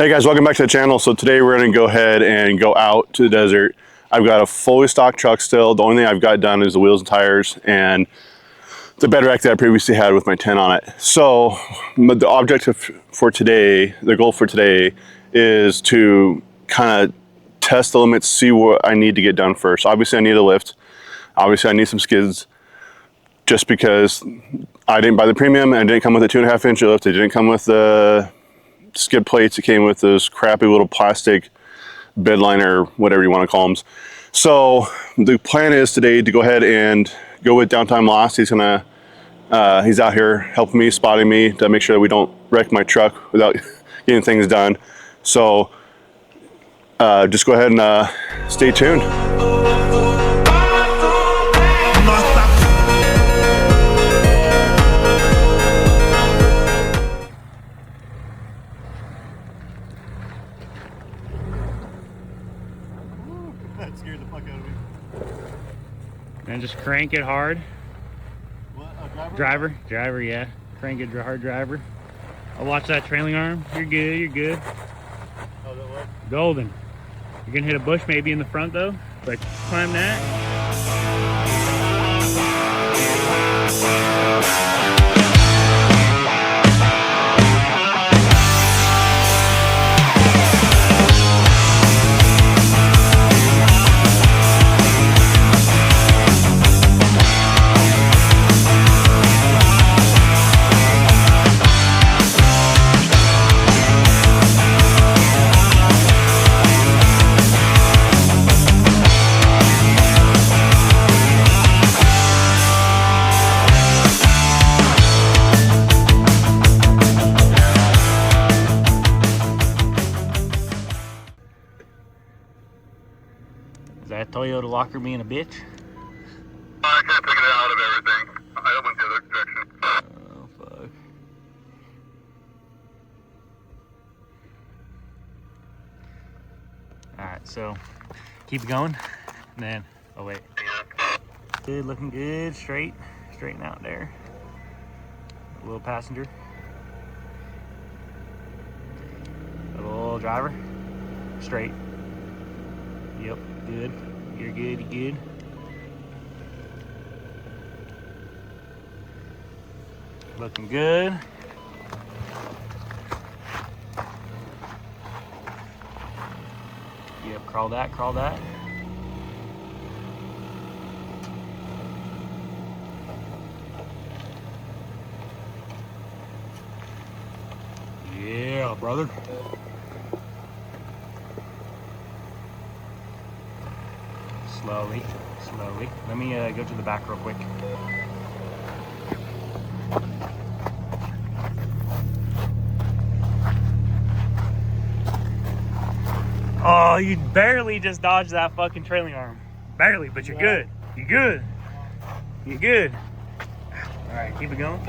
Hey guys, welcome back to the channel. So today we're going to go ahead and go out to the desert. I've got a fully stocked truck still. The only thing I've got done is the wheels and tires and the bed rack that I previously had with my tent on it. So the objective for today, the goal for today is to kind of test the limits, see what I need to get done first. Obviously I need a lift. Obviously I need some skids just because I didn't buy the premium and it didn't come with a 2.5 inch lift. It didn't come with the skid plates. It came with those crappy little plastic bed liner, whatever you want to call them. So the plan is today to go ahead and go with Downtime Lost. He's out here helping me, spotting me to make sure that we don't wreck my truck without getting things done. So just go ahead and stay tuned. That scared the fuck out of me. And just crank it hard. What, a driver? Driver, yeah. Crank it hard, driver. I'll watch that trailing arm. You're good, you're good. Oh, that what? Golden. You're gonna hit a bush maybe in the front though, but climb that. Is that Toyota locker being a bitch? I can't pick it out of everything. I went the other direction. Oh, fuck. Alright, so keep going. And then, oh wait. Good, looking good. Straighten out there. A little passenger. A little driver. Straight. Yep, good. You're good, you're good. Looking good. Yep, crawl that, crawl that. Yeah, brother. Slowly. Let me go to the back real quick. Oh, you barely just dodged that fucking trailing arm. Barely, but you're good. You're good. You're good. All right, keep it going.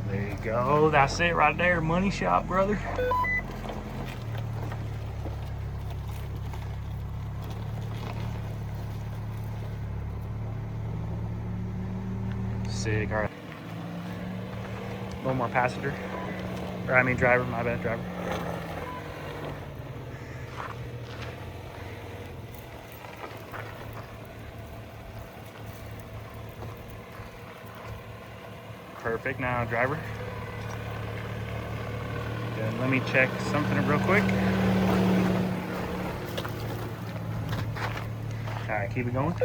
There you go. That's it right there. Money shot, brother. Sick. All right. A little more passenger. Or I mean driver, my bad, driver. Perfect. Now driver. Then let me check something real quick. All right, keep it going.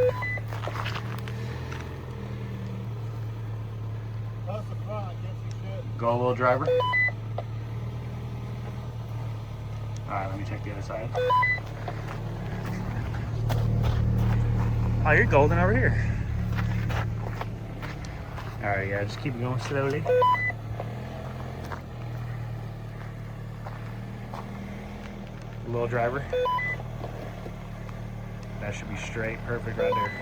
That's the front, I can't see shit. Go a little driver. Alright, let me check the other side. Oh, you're golden over here. Alright, yeah, just keep going slowly. A little driver. That should be straight, perfect right there.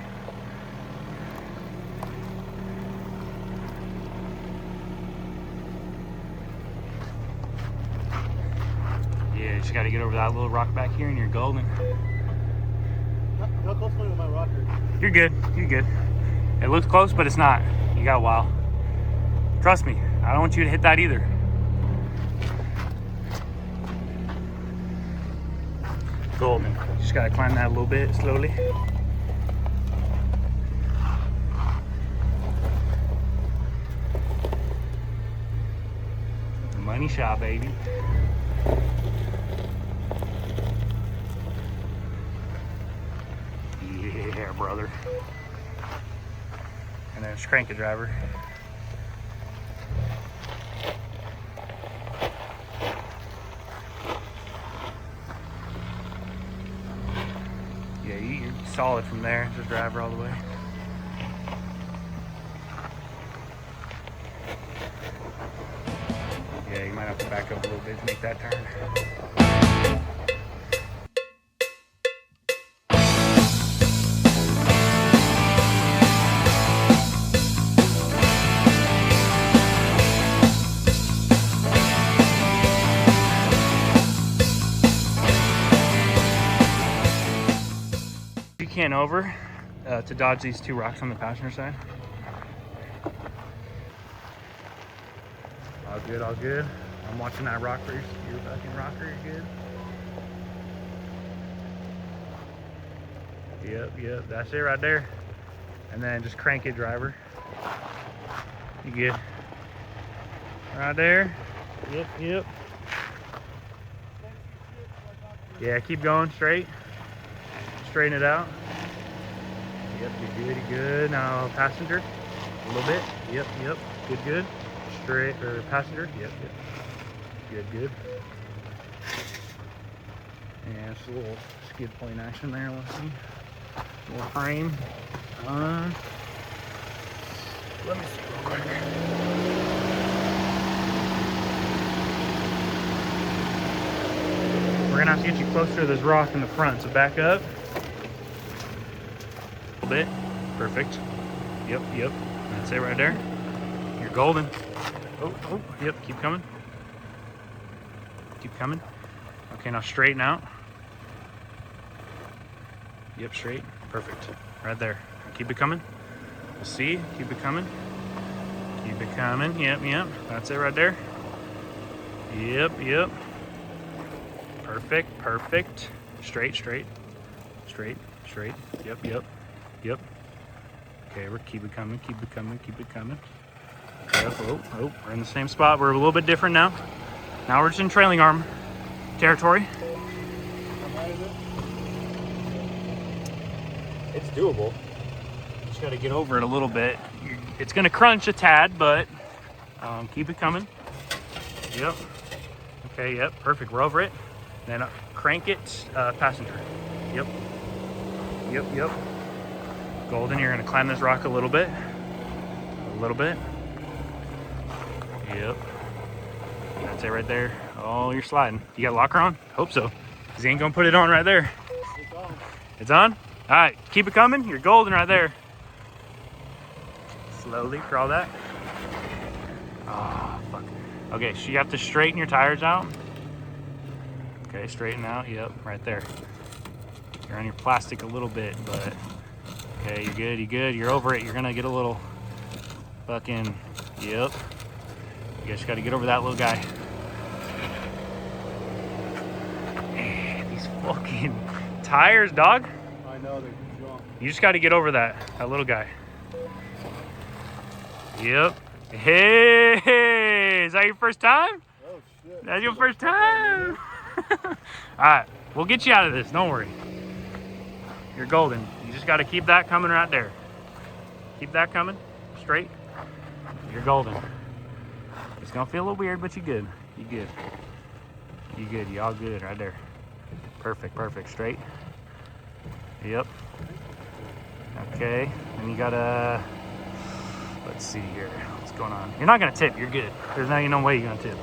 Yeah, just gotta get over that little rock back here and you're golden. How close am I to my rocker? You're good, you're good. It looks close, but it's not. You got a while. Trust me, I don't want you to hit that either. Golden. Just gotta climb that a little bit slowly. Money shot, baby. Yeah, brother. And then just crank it, driver. Yeah, you're solid from there. Just driver all the way. Yeah, you might have to back up a little bit to make that turn. You can't over to dodge these two rocks on the passenger side. All good, all good. I'm watching that rocker. You're fucking rocker, you're good. Yep, that's it right there. And then just crank it, driver. You good. Right there. Yep. Yeah, keep going straight. Straighten it out. Yep, you're good. Now passenger, a little bit. Yep, good. Straight, or passenger, yep. Good. And it's a little skid plane action there, let's see. A little frame. Let me see real quick. We're gonna have to get you closer to this rock in the front, so back up. A little bit. Perfect. Yep. That's it right there. You're golden. Oh, yep, keep coming. Okay, now straighten out. Yep, straight. Perfect. Right there. Keep it coming. We'll see. Keep it coming. Yep. That's it right there. Yep. Perfect. Straight. Yep. Okay, we're keep it coming. Yep. Oh, we're in the same spot. We're a little bit different now. Now we're just in trailing arm territory. It's doable. Just got to get over it a little bit. It's going to crunch a tad, but keep it coming. Yep. Okay, yep, perfect. We're over it. Then crank it, passenger. Yep. Golden, you're going to climb this rock a little bit. Yep. That's it right there. Oh, you're sliding. You got locker on? Hope so. Because he ain't going to put it on right there. It's on? All right, keep it coming. You're golden right there. Slowly crawl that. Oh, fuck. Okay, so you have to straighten your tires out. Okay, straighten out. Yep, right there. You're on your plastic a little bit, but okay, you're good. You're over it. You're going to get a little fucking, yep. You just got to get over that little guy. Man, these fucking tires, dog. I know, they're junk. You just got to get over that little guy. Yep. Hey, is that your first time? Oh, shit. That's your first time? All right, we'll get you out of this. Don't worry. You're golden. You just got to keep that coming right there. Keep that coming straight. You're golden. It's gonna feel a little weird, but you're good. You all good right there. Perfect. Straight. Yep. Okay. And you gotta. Let's see here. What's going on? You're not gonna tip. You're good. There's no way you're gonna tip.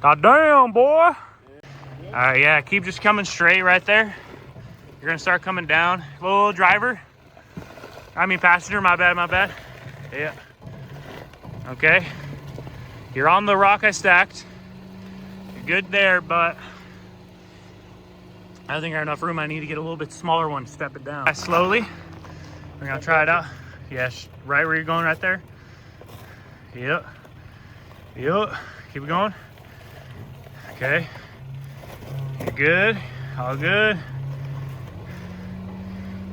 God damn, boy. All right, yeah. Keep just coming straight right there. You're gonna start coming down. Little driver. Passenger. My bad. Yeah. Okay. You're on the rock I stacked. You're good there, but I don't think I have enough room. I need to get a little bit smaller one to step it down. Slowly. We're gonna try it out. Yes, right where you're going right there. Yep. Yep. Keep it going. Okay. You're good. All good.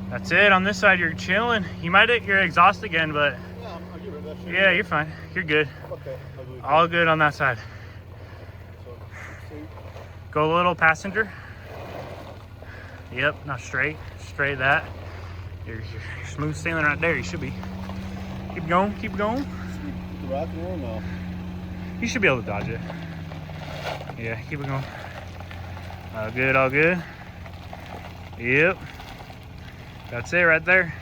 That's it. On this side, you're chilling. You might hit your exhaust again, but Yeah, I'll give it that shit. yeah, you're fine. You're good. Okay. All good on that side. Go a little passenger. Yep, not straight. Straight that. You're smooth sailing right there. You should be. Keep going. Keep going. The rock and roll now. You should be able to dodge it. Yeah, keep it going. All good, all good. Yep. That's it right there.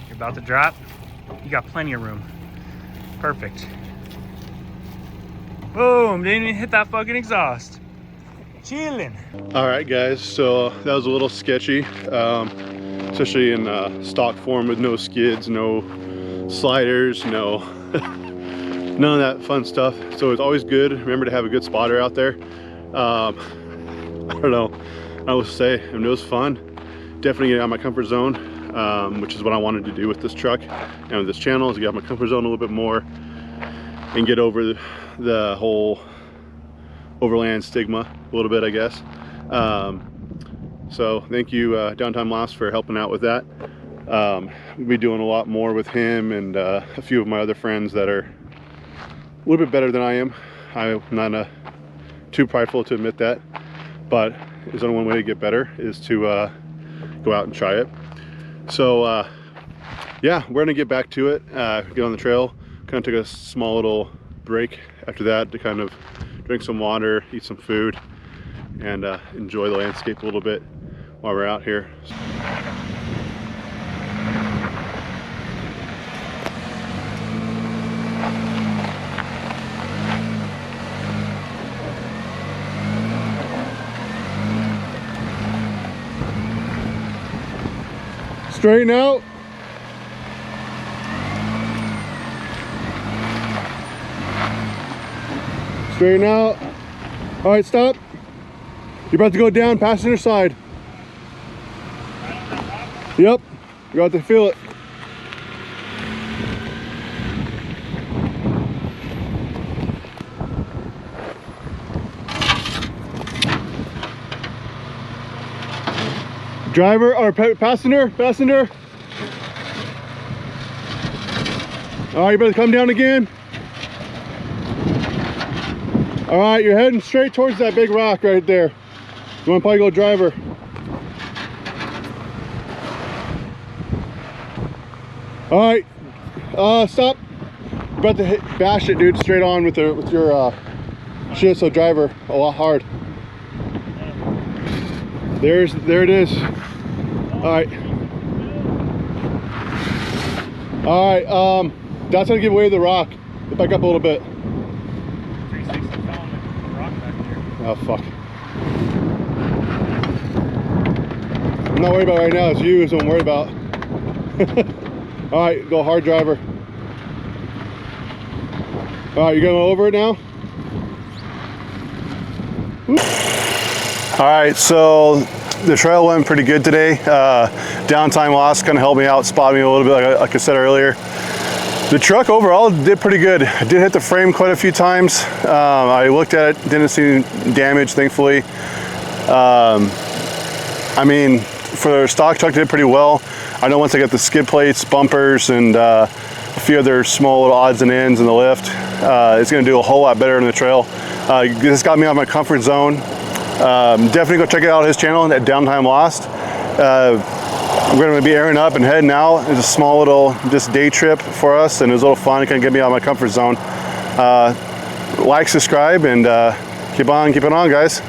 You're about to drop. You got plenty of room. Perfect. Boom, didn't even hit that fucking exhaust. Chilling. All right, guys, so that was a little sketchy, especially in stock form with no skids, no sliders, no none of that fun stuff. So it's always good. Remember to have a good spotter out there. I don't know. I will say, I mean, it was fun. Definitely get out of my comfort zone, which is what I wanted to do with this truck and with this channel, is get out of my comfort zone a little bit more and get over the whole overland stigma a little bit, I guess. So thank you, Downtime Lost, for helping out with that. We'll be doing a lot more with him and a few of my other friends that are a little bit better than I am. I'm not too prideful to admit that, but there's only one way to get better, is to go out and try it. So yeah, we're gonna get back to it, get on the trail. Kind of took a small little break after that to kind of drink some water, eat some food, and enjoy the landscape a little bit while we're out here. Straighten out. Straighten out. All right, stop. You're about to go down passenger side. Yep, you're about to feel it. Driver or passenger. All right, you better come down again. All right, you're heading straight towards that big rock right there. You want to probably go driver. All right, stop. You're about to bash it, dude, straight on with your shit. So driver, a lot hard. There it is. All right. All right. That's gonna give way to the rock. Get back up a little bit. 360 following the rock back here. Oh fuck. I'm not worried about right now. It's you is what I'm worried about. All right, go hard, driver. All right, you're going over it now. All right, so the trail went pretty good today. Downtime Lost kind of helped me out, spotted me a little bit, like I said earlier. The truck overall did pretty good. I did hit the frame quite a few times. I looked at it, didn't see any damage, thankfully. I mean, for the stock truck, did pretty well. I know once I got the skid plates, bumpers, and a few other small little odds and ends in the lift, it's gonna do a whole lot better in the trail. This got me out of my comfort zone. Definitely go check out his channel at Downtime Lost. We're going to be airing up and heading out. It's a small little just day trip for us, and it was a little fun. It kind of get me out of my comfort zone. Like, subscribe, and keep on keeping on, guys.